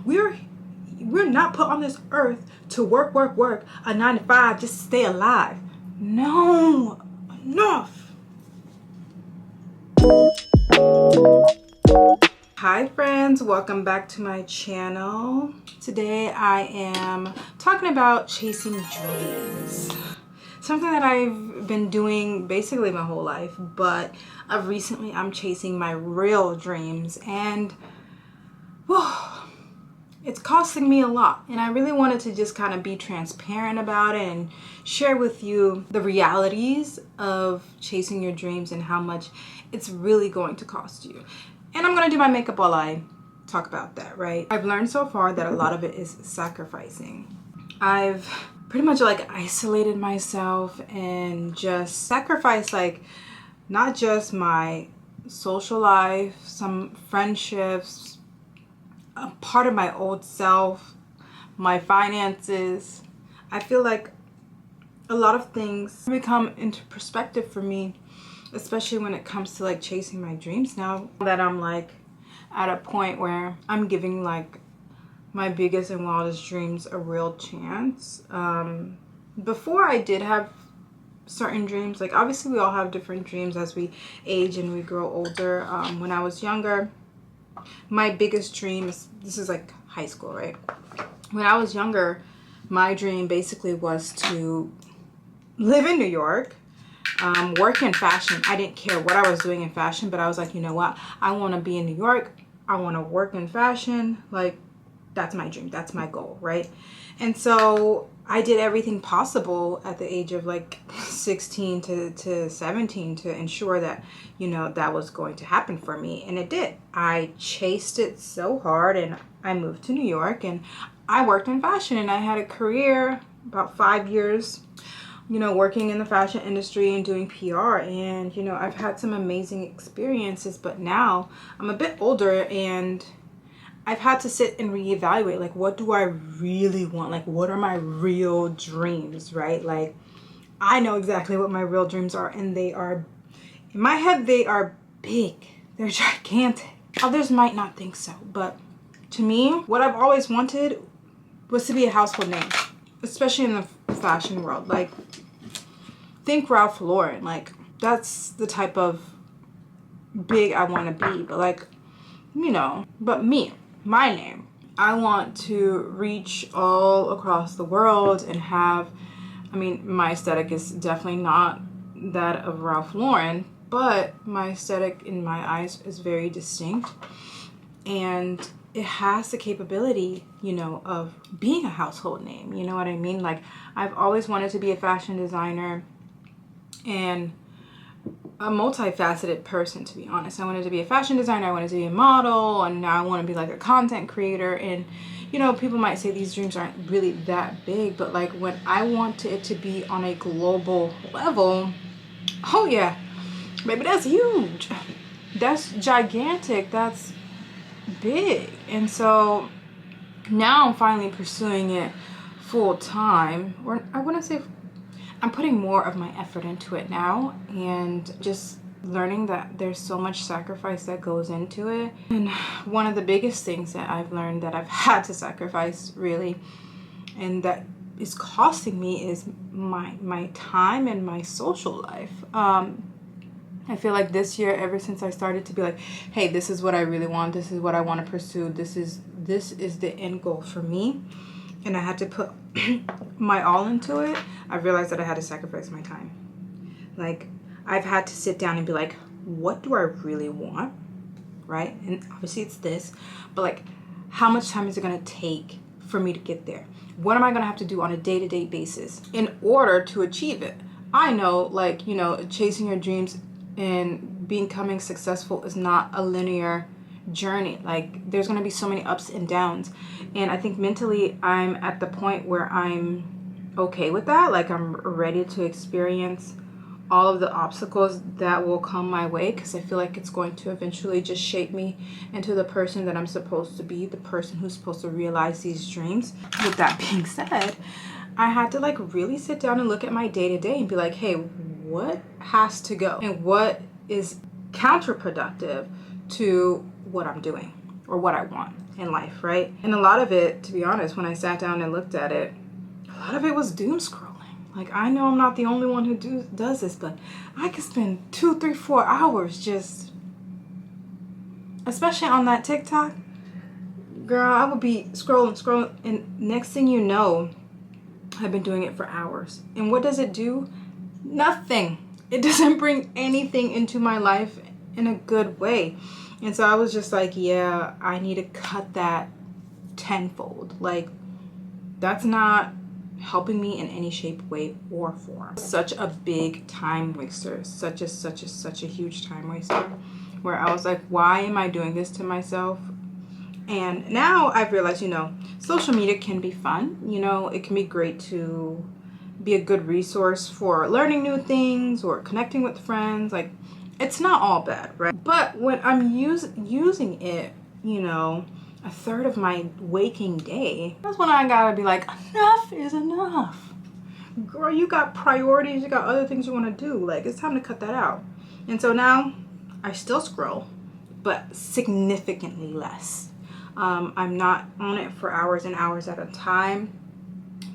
We're not put on this earth to work a 9 to 5 just to stay alive. No, enough. Hi friends, welcome back to my channel. Today I am talking about chasing dreams. Something that I've been doing basically my whole life, but recently I'm chasing my real dreams, and whoa, it's costing me a lot. And I really wanted to just kind of be transparent about it and share with you the realities of chasing your dreams and how much it's really going to cost you. And I'm going to do my makeup while I talk about that, right? I've learned so far that a lot of it is sacrificing. I've pretty much like isolated myself and just sacrificed like not just my social life, some friendships, a part of my old self, my finances. I feel like a lot of things become into perspective for me, especially when it comes to like chasing my dreams now that I'm like at a point where I'm giving like my biggest and wildest dreams a real chance. Before I did have certain dreams, like obviously we all have different dreams as we age and we grow older. When I was younger, my biggest dream is, this is like high school, right? When I was younger, my dream basically was to live in New York, work in fashion. I didn't care what I was doing in fashion, but I was like, you know what? I want to be in New York. I want to work in fashion. Like, that's my dream. That's my goal, right? And so I did everything possible at the age of like 16 to 17 to ensure that, you know, that was going to happen for me. And it did. I chased it so hard, and I moved to New York and I worked in fashion, and I had a career about 5 years, you know, working in the fashion industry and doing PR. And, you know, I've had some amazing experiences, but now I'm a bit older and I've had to sit and reevaluate, like, what do I really want? Like, what are my real dreams, right? Like, I know exactly what my real dreams are, and they are, in my head, they are big. They're gigantic. Others might not think so, but to me, what I've always wanted was to be a household name, especially in the fashion world. Like, think Ralph Lauren. Like, that's the type of big I want to be. But like, you know, but me, my name, I want to reach all across the world and have, I mean, my aesthetic is definitely not that of Ralph Lauren, but my aesthetic in my eyes is very distinct, and it has the capability, you know, of being a household name. You know what I mean? Like, I've always wanted to be a fashion designer and a multifaceted person, to be honest. I wanted to be a fashion designer, I wanted to be a model, and now I want to be like a content creator. And, you know, people might say these dreams aren't really that big, but like when I want it to be on a global level, oh yeah, baby, that's huge. That's gigantic. That's big. And so now I'm finally pursuing it full time, or I want to say I'm putting more of my effort into it now, and just learning that there's so much sacrifice that goes into it. And one of the biggest things that I've learned that I've had to sacrifice, really, and that is costing me, is my time and my social life. I feel like this year, ever since I started to be like, hey, this is what I really want, this is what I want to pursue, this is the end goal for me, and I had to put my all into it, I realized that I had to sacrifice my time. Like, I've had to sit down and be like, what do I really want, right? And obviously it's this, but like, how much time is it going to take for me to get there? What am I going to have to do on a day-to-day basis in order to achieve it? I know, like, you know, chasing your dreams and becoming successful is not a linear journey. Like, there's going to be so many ups and downs, and I think mentally I'm at the point where I'm okay with that. Like, I'm ready to experience all of the obstacles that will come my way, because I feel like it's going to eventually just shape me into the person that I'm supposed to be, the person who's supposed to realize these dreams. With that being said, I had to like really sit down and look at my day-to-day and be like, hey, what has to go and what is counterproductive to what I'm doing. or what I want in life, right? And a lot of it, to be honest, when I sat down and looked at it, a lot of it was doom scrolling. Like, I know I'm not the only one who does this, but I could spend 2, 3, 4 hours just, especially on that TikTok, girl, I would be scrolling, and next thing you know, I've been doing it for hours. And what does it do? Nothing. It doesn't bring anything into my life in a good way. And so I was just like, yeah, I need to cut that tenfold. Like, that's not helping me in any shape, way, or form. Such a big time waster. Such a huge time waster. Where I was like, why am I doing this to myself? And now I've realized, you know, social media can be fun. You know, it can be great to be a good resource for learning new things or connecting with friends. Like, it's not all bad, right? But when I'm using it, you know, a third of my waking day, that's when I gotta be like, enough is enough. Girl, you got priorities, you got other things you wanna do. Like, it's time to cut that out. And so now I still scroll, but significantly less. I'm not on it for hours and hours at a time.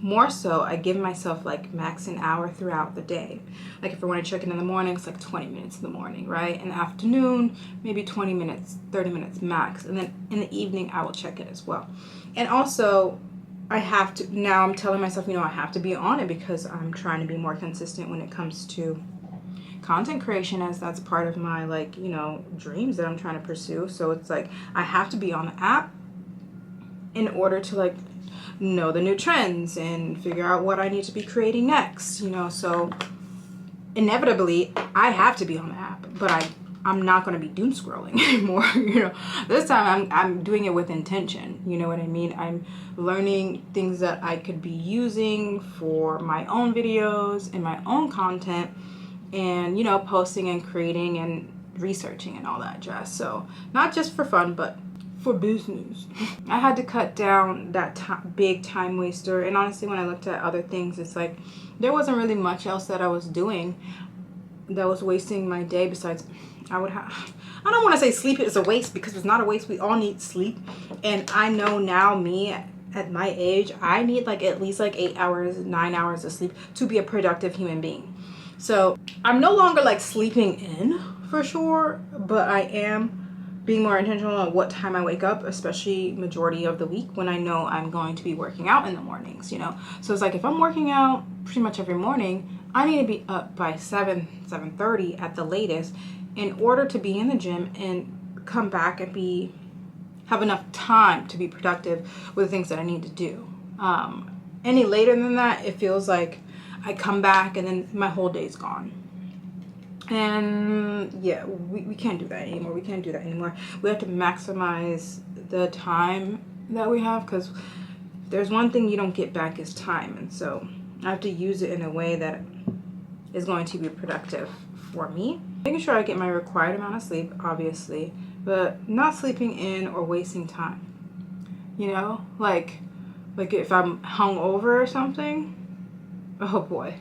More so, I give myself like max an hour throughout the day. Like if I want to check in the morning, it's like 20 minutes in the morning, right? In the afternoon, maybe 20 minutes, 30 minutes max. And then in the evening, I will check it as well. And also, I have to, now I'm telling myself, you know, I have to be on it because I'm trying to be more consistent when it comes to content creation, as that's part of my, like, you know, dreams that I'm trying to pursue. So it's like I have to be on the app in order to like know the new trends and figure out what I need to be creating next, you know. So inevitably I have to be on the app, but I'm not going to be doom scrolling anymore. You know, this time I'm doing it with intention, you know what I mean? I'm learning things that I could be using for my own videos and my own content, and, you know, posting and creating and researching and all that jazz. So not just for fun, but for business. I had to cut down that big time waster. And honestly, when I looked at other things, it's like there wasn't really much else that I was doing that was wasting my day besides I don't want to say sleep is a waste, because it's not a waste. We all need sleep. And I know now, me at my age, I need like at least like 8 hours, 9 hours of sleep to be a productive human being. So I'm no longer like sleeping in for sure, but I am being more intentional on what time I wake up, especially majority of the week when I know I'm going to be working out in the mornings, you know. So it's like if I'm working out pretty much every morning, I need to be up by 7:30 at the latest in order to be in the gym and come back and have enough time to be productive with the things that I need to do. Any later than that, it feels like I come back and then my whole day's gone. And yeah, we can't do that anymore. We can't do that anymore. We have to maximize the time that we have, because there's one thing you don't get back is time. And so I have to use it in a way that is going to be productive for me. Making sure I get my required amount of sleep, obviously, but not sleeping in or wasting time. You know, like if I'm hungover or something, oh boy,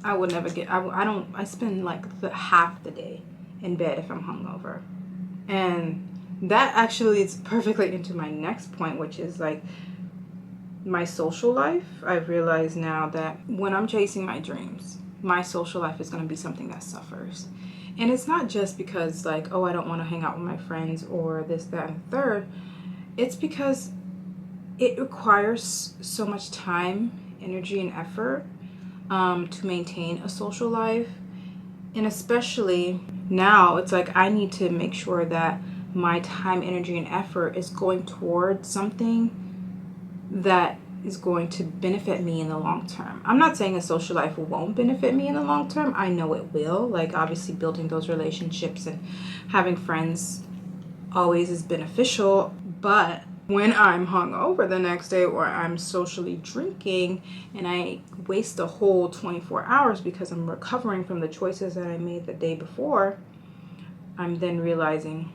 I would never get, I spend like half the day in bed if I'm hungover. And that actually leads perfectly into my next point, which is like my social life. I've realized now that when I'm chasing my dreams, my social life is going to be something that suffers. And it's not just because like, oh, I don't want to hang out with my friends or this, that, and third. It's because it requires so much time, energy, and effort to maintain a social life. And especially now, it's like I need to make sure that my time, energy, and effort is going towards something that is going to benefit me in the long term. I'm not saying a social life won't benefit me in the long term. I know it will. Like, obviously building those relationships and having friends always is beneficial. But when I'm hungover the next day, or I'm socially drinking and I waste the whole 24 hours because I'm recovering from the choices that I made the day before, I'm then realizing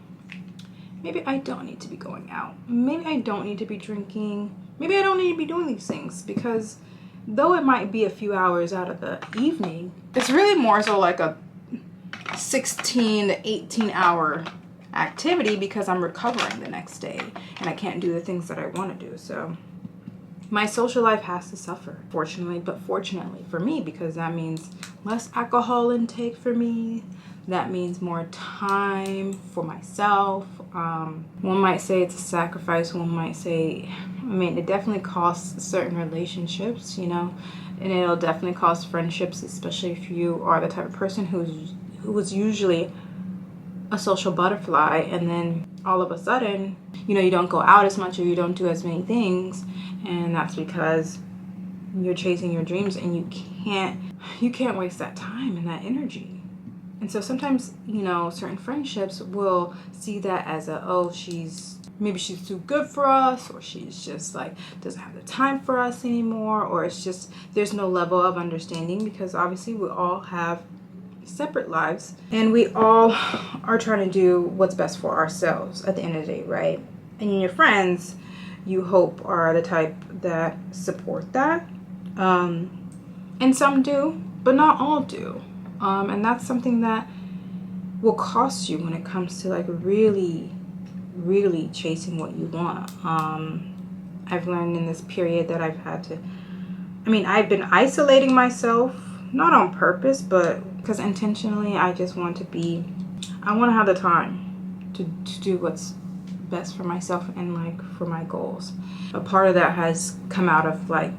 maybe I don't need to be going out. Maybe I don't need to be drinking. Maybe I don't need to be doing these things, because though it might be a few hours out of the evening, it's really more so like a 16 to 18 hour activity because I'm recovering the next day and I can't do the things that I want to do. So my social life has to suffer, fortunately, but fortunately for me, because that means less alcohol intake for me. That means more time for myself. One might say it's a sacrifice. One might say, I mean, it definitely costs certain relationships, you know, and it'll definitely cost friendships, especially if you are the type of person who was usually a social butterfly, and then all of a sudden, you know, you don't go out as much or you don't do as many things, and that's because you're chasing your dreams and you can't waste that time and that energy. And so sometimes, you know, certain friendships will see that as maybe she's too good for us, or she's just like doesn't have the time for us anymore, or it's just there's no level of understanding, because obviously we all have separate lives and we all are trying to do what's best for ourselves at the end of the day, right? And your friends, you hope, are the type that support that. And some do, but not all do. And that's something that will cost you when it comes to like really, really chasing what you want. I've learned in this period that I've been isolating myself, not on purpose, but because intentionally I just want to have the time to do what's best for myself and like for my goals. A part of that has come out of like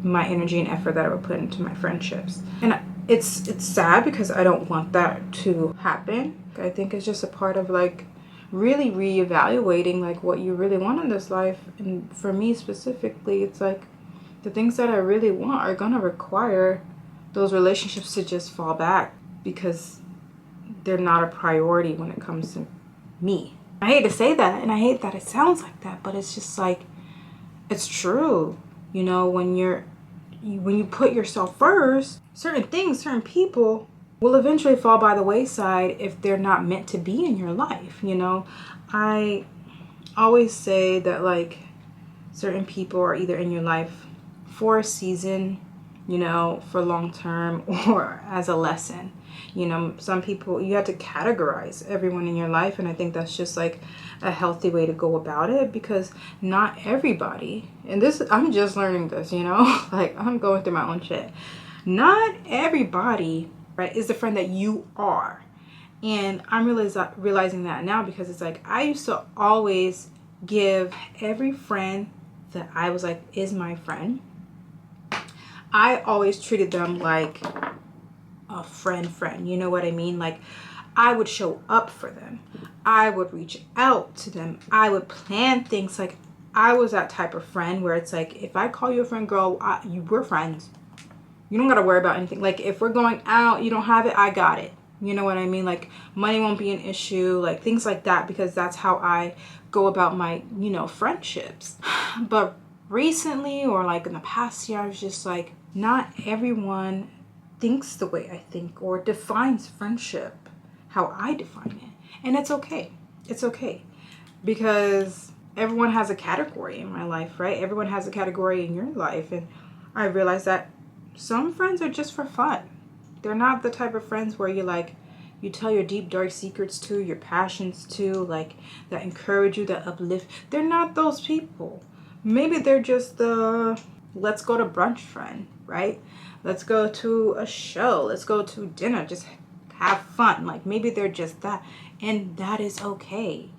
my energy and effort that I would put into my friendships. And it's sad because I don't want that to happen. I think it's just a part of like really reevaluating like what you really want in this life. And for me specifically, it's like the things that I really want are gonna require those relationships to just fall back because they're not a priority when it comes to me. I hate to say that, and I hate that it sounds like that, but it's just like, it's true. You know, when you put yourself first, certain things, certain people will eventually fall by the wayside if they're not meant to be in your life, you know? I always say that like certain people are either in your life for a season, you know, for long term, or as a lesson. You know, some people, you have to categorize everyone in your life, and I think that's just like a healthy way to go about it, because not everybody, and this, I'm just learning this, you know, like I'm going through my own shit. Not everybody, right, is the friend that you are. And I'm realizing that now, because it's like I used to always give every friend that I was like is my friend, I always treated them like a friend, you know what I mean? Like I would show up for them. I would reach out to them. I would plan things. Like I was that type of friend where it's like, if I call you a friend, girl, we're friends. You don't got to worry about anything. Like if we're going out, you don't have it, I got it. You know what I mean? Like money won't be an issue, like things like that, because that's how I go about my, you know, friendships. But recently, or like in the past year, I was just like, not everyone thinks the way I think or defines friendship how I define it. And it's okay. It's okay. Because everyone has a category in my life, right? Everyone has a category in your life. And I realized that some friends are just for fun. They're not the type of friends where you tell your deep, dark secrets to, your passions to, like that encourage you, that uplift. They're not those people. Maybe they're just the let's go to brunch friend, right? Let's go to a show. Let's go to dinner. Just have fun. Like maybe they're just that. And that is okay.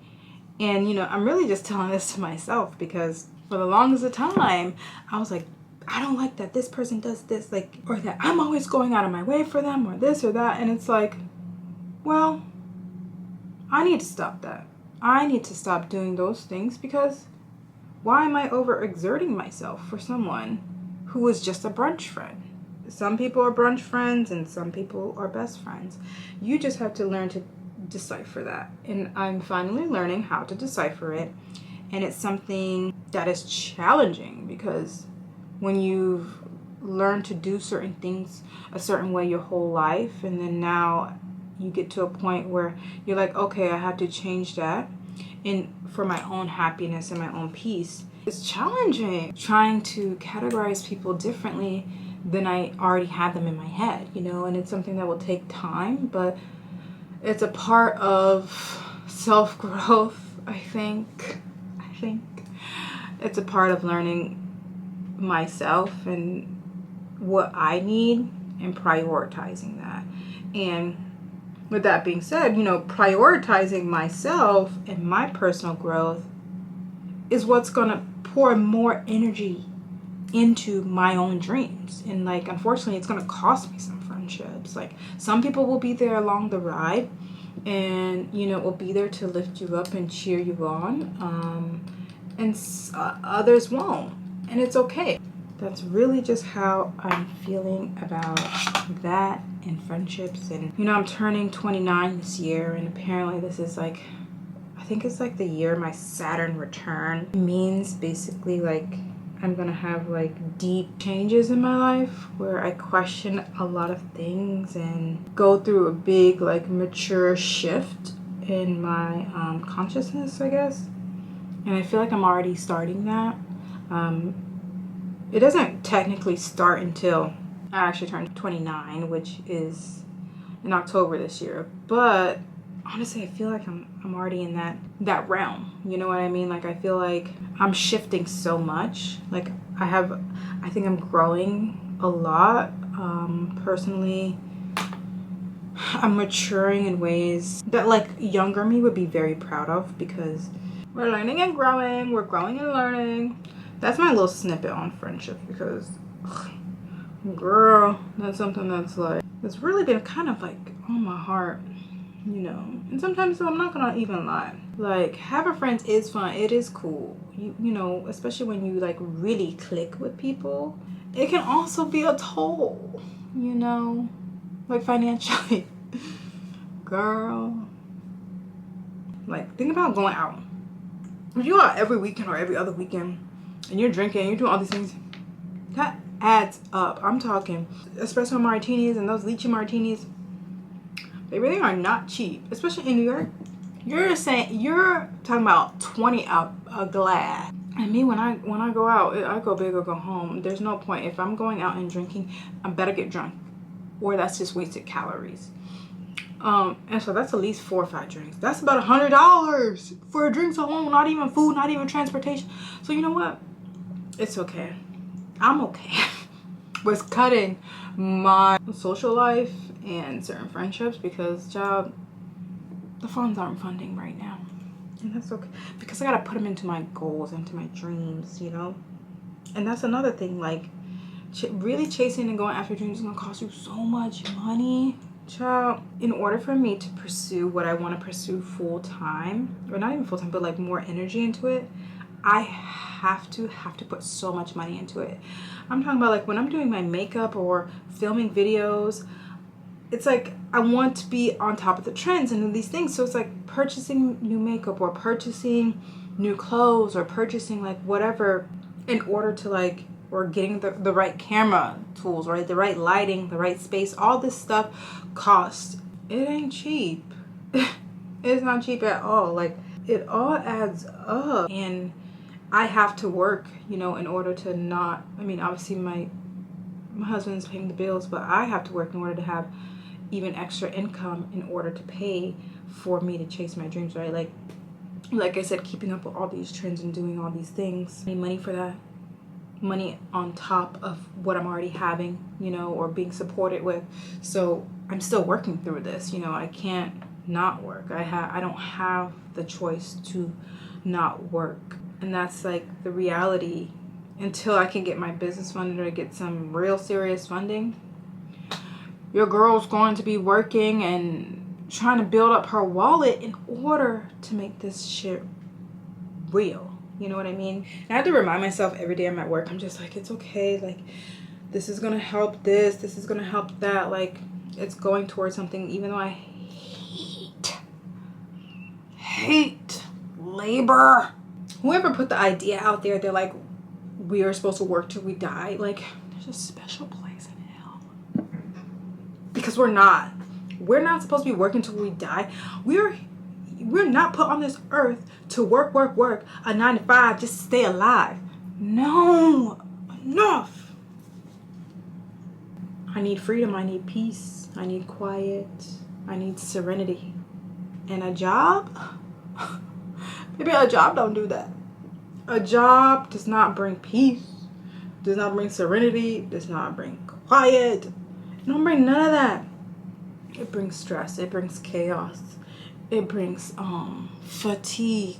And, you know, I'm really just telling this to myself, because for the longest of time, I was like, I don't like that this person does this, like, or that I'm always going out of my way for them, or this or that. And it's like, well, I need to stop that. I need to stop doing those things, because why am I overexerting myself for someone who is just a brunch friend? Some people are brunch friends and some people are best friends. You just have to learn to decipher that. And I'm finally learning how to decipher it. And it's something that is challenging, because when you've learned to do certain things a certain way your whole life, and then now you get to a point where you're like, okay, I have to change that, and for my own happiness and my own peace, it's challenging trying to categorize people differently than I already had them in my head, you know. And it's something that will take time, but it's a part of self-growth. I think it's a part of learning myself and what I need and prioritizing that. And with that being said, you know, prioritizing myself and my personal growth is what's gonna pour more energy into my own dreams. And like, unfortunately, it's gonna cost me some friendships. Like, some people will be there along the ride and, you know, will be there to lift you up and cheer you on, and others won't, and it's okay. That's really just how I'm feeling about that and friendships. And, you know, I'm turning 29 this year, and apparently this is like, I think it's like the year my Saturn return. It means basically like I'm gonna have like deep changes in my life where I question a lot of things and go through a big like mature shift in my consciousness, I guess. And I feel like I'm already starting that. It doesn't technically start until I actually turn 29, which is in October this year. But honestly, I feel like I'm already in that realm. You know what I mean? Like, I feel like I'm shifting so much. Like, I think I'm growing a lot. Personally, I'm maturing in ways that like younger me would be very proud of, because we're learning and growing. We're growing and learning. That's my little snippet on friendship, because girl, that's something that's like, it's really been kind of like on my heart, you know. And sometimes, so I'm not gonna even lie, like, having friends is fun. It is cool, you know, especially when you like really click with people. It can also be a toll, you know, like financially. Girl, like, think about going out. If you go out every weekend or every other weekend and you're drinking, you're doing all these things, that adds up. I'm talking espresso martinis and those lychee martinis. Baby, they are not cheap, especially in New York. You're talking about 20 a glass. And me, when I go out, I go big or go home. There's no point. If I'm going out and drinking, I better get drunk, or that's just wasted calories. And so that's at least 4 or 5 drinks. That's about $100 for drinks alone, not even food, not even transportation. So you know what? It's okay. I'm okay with cutting my social life and certain friendships, because, child, the funds aren't funding right now. And that's okay, because I gotta put them into my goals, into my dreams, you know? And that's another thing, like, really chasing and going after dreams is gonna cost you so much money. Child, in order for me to pursue what I want to pursue full time, or not even full time, but like more energy into it, I have to put so much money into it. I'm talking about like when I'm doing my makeup or filming videos, it's like I want to be on top of the trends and these things. So it's like purchasing new makeup or purchasing new clothes or purchasing like whatever in order to like, or getting the right camera tools, right? The right lighting, the right space. All this stuff costs. It ain't cheap. It's not cheap at all. Like, it all adds up. And I have to work, you know, in order to not, I mean, obviously my husband's paying the bills, but I have to work in order to have even extra income in order to pay for me to chase my dreams, right? Like I said, keeping up with all these trends and doing all these things. I need money for that. Money on top of what I'm already having, you know, or being supported with. So I'm still working through this, you know. I can't not work. I don't have the choice to not work. And that's like the reality. Until I can get my business funded or get some real serious funding, your girl's going to be working and trying to build up her wallet in order to make this shit real. You know what I mean? And I have to remind myself every day I'm at work, I'm just like, it's okay. Like, this is going to help this. This is going to help that. Like, it's going towards something, even though I hate labor. Whoever put the idea out there, they're like, we are supposed to work till we die. Like, there's a special place in hell. Because we're not supposed to be working till we die. We're not put on this earth to work a 9 to 5 just to stay alive. No, enough. I need freedom. I need peace. I need quiet. I need serenity. And a job? Maybe a job don't do that. A job does not bring peace, does not bring serenity, does not bring quiet. It don't bring none of that. It brings stress. It brings chaos. It brings fatigue.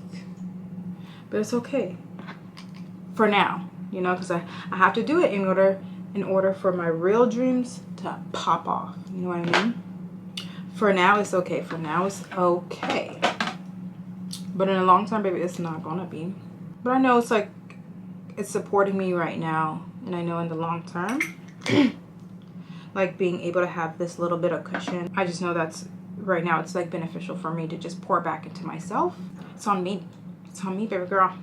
But it's okay for now, you know, because I have to do it in order for my real dreams to pop off. You know what I mean? For now, it's okay. For now, it's okay. But in the long term, baby, it's not gonna be. But I know it's like, it's supporting me right now. And I know in the long term, like being able to have this little bit of cushion, I just know that's, right now, it's like beneficial for me to just pour back into myself. It's on me. It's on me, baby girl.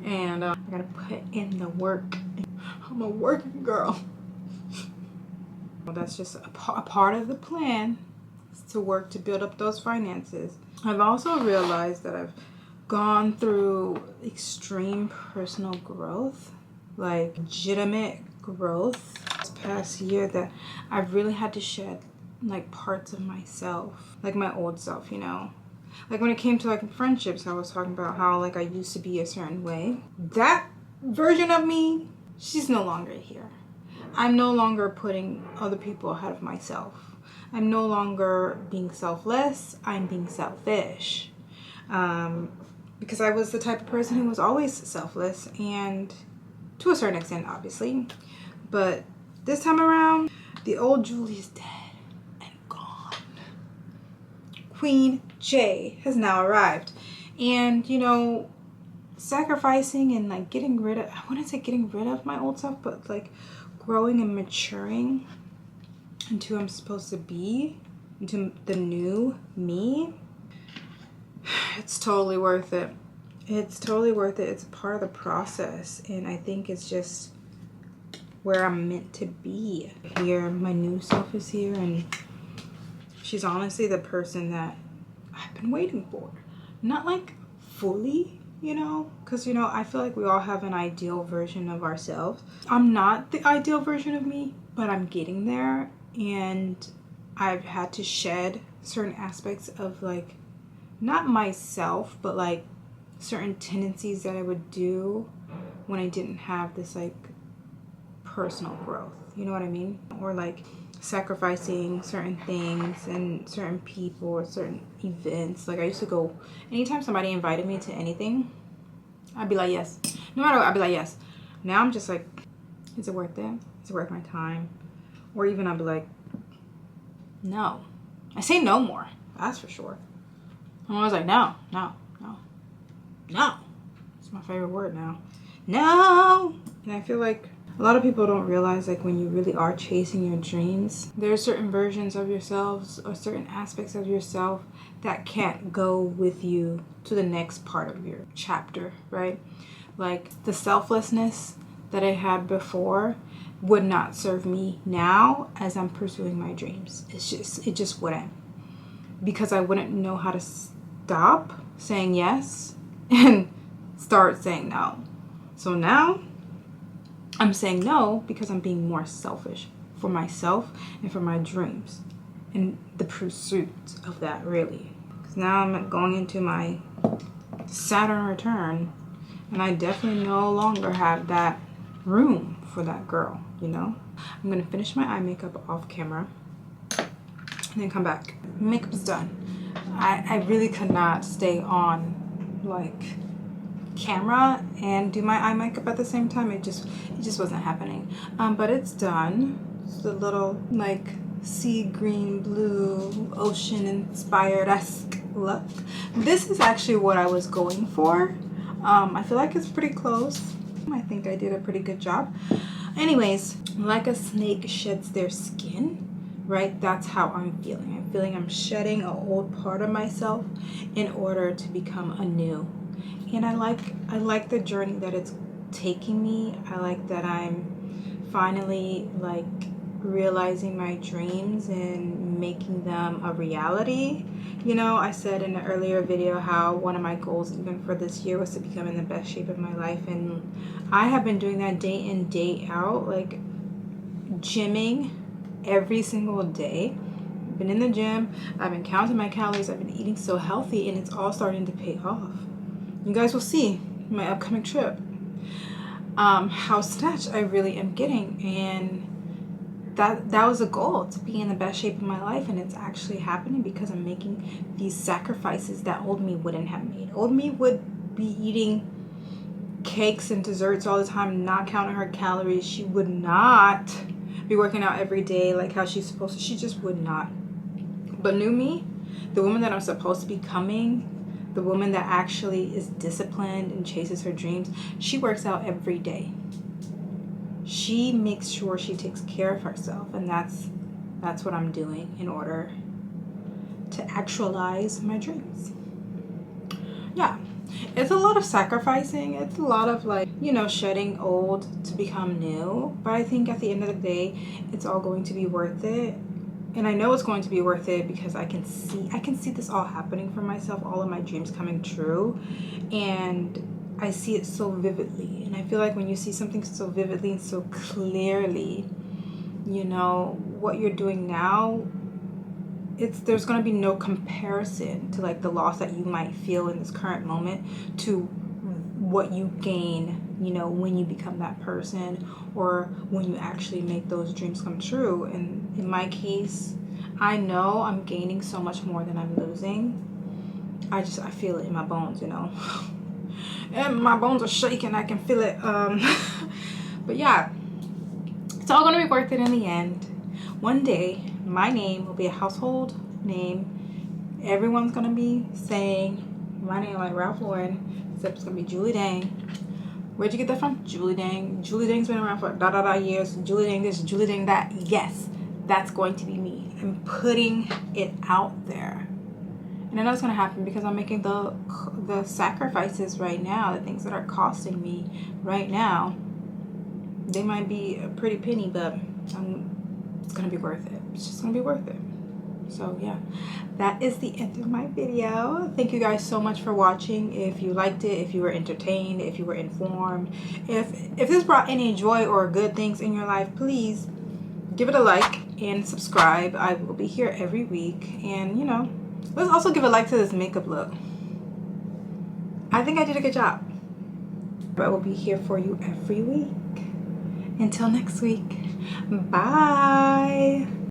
And I gotta put in the work. I'm a working girl. Well, that's just a part of the plan, to work to build up those finances. I've also realized that I've gone through extreme personal growth, like legitimate growth this past year, that I've really had to shed like parts of myself, like my old self, you know. Like when it came to like friendships, I was talking about how like I used to be a certain way. That version of me, she's no longer here. I'm no longer putting other people ahead of myself. I'm no longer being selfless. I'm being selfish. Because I was the type of person who was always selfless, and to a certain extent, obviously. But this time around, the old Julie is dead and gone. Queen J has now arrived. And, you know, sacrificing and like getting rid of, I wouldn't say getting rid of my old self, but like growing and maturing into who I'm supposed to be, into the new me. It's totally worth it. It's totally worth it. It's a part of the process. And I think it's just where I'm meant to be. Here, my new self is here. And she's honestly the person that I've been waiting for. Not like fully, you know. Because, you know, I feel like we all have an ideal version of ourselves. I'm not the ideal version of me, but I'm getting there. And I've had to shed certain aspects of like, not myself, but like certain tendencies that I would do when I didn't have this like personal growth. You know what I mean? Or like sacrificing certain things and certain people or certain events. Like I used to go, anytime somebody invited me to anything, I'd be like, yes. No matter what, I'd be like, yes. Now I'm just like, is it worth it? Is it worth my time? Or even I'd be like, no. I say no more. That's for sure. I'm always like, no. It's my favorite word now. No. And I feel like a lot of people don't realize, like, when you really are chasing your dreams, there are certain versions of yourselves or certain aspects of yourself that can't go with you to the next part of your chapter, right? Like the selflessness that I had before would not serve me now as I'm pursuing my dreams. It just wouldn't. Because I wouldn't know how to stop saying yes and start saying no. So now I'm saying no because I'm being more selfish for myself and for my dreams and the pursuit of that, really. Because now I'm going into my Saturn return, and I definitely no longer have that room for that girl, you know? I'm gonna finish my eye makeup off camera and then come back. Makeup's done. I really could not stay on like camera and do my eye makeup at the same time. It just wasn't happening. But it's done. It's the little like sea green blue ocean inspired-esque look. This is actually what I was going for. I feel like it's pretty close. I think I did a pretty good job. Anyways, like a snake sheds their skin, right? That's how I'm feeling. I'm feeling I'm shedding an old part of myself in order to become a new. And I like the journey that it's taking me. I like that I'm finally like realizing my dreams and making them a reality. You know, I said in an earlier video how one of my goals even for this year was to become in the best shape of my life, and I have been doing that day in, day out, like gymming every single day, been in the gym, I've been counting my calories, I've been eating so healthy, and it's all starting to pay off. You guys will see my upcoming trip how snatched I really am getting, and that was a goal, to be in the best shape of my life, and it's actually happening because I'm making these sacrifices that old me wouldn't have made. Old me would be eating cakes and desserts all the time, not counting her calories. She would not be working out every day like how she's supposed to. She just would not. But new me, the woman that I'm supposed to be becoming, the woman that actually is disciplined and chases her dreams, she works out every day. She makes sure she takes care of herself, and that's what I'm doing in order to actualize my dreams. Yeah, it's a lot of sacrificing. It's a lot of, like, you know, shedding old to become new. But I think at the end of the day, it's all going to be worth it. And I know it's going to be worth it because I can see this all happening for myself, all of my dreams coming true. And I see it so vividly. And I feel like when you see something so vividly and so clearly, you know, what you're doing now, there's going to be no comparison to, like, the loss that you might feel in this current moment to what you gain, you know, when you become that person, or when you actually make those dreams come true. And in my case, I know I'm gaining so much more than I'm losing. I feel it in my bones, you know. And my bones are shaking. I can feel it. But yeah, it's all going to be worth it in the end. One day, my name will be a household name. Everyone's going to be saying my name like Ralph Lauren, except it's going to be Julie Dang. Where'd you get that from? Julie Dang. Julie Dang's been around for years. Julie Dang this, Julie Dang that. Yes, that's going to be me. I'm putting it out there. And I know it's going to happen because I'm making the sacrifices right now, the things that are costing me right now. They might be a pretty penny, but it's going to be worth it. It's just going to be worth it. So yeah, that is the end of my video. Thank you guys so much for watching. If you liked it, if you were entertained, if you were informed, if this brought any joy or good things in your life, please give it a like and subscribe. I will be here every week. And, you know, let's also give a like to this makeup look. I think I did a good job. But I will be here for you every week. Until next week. Bye.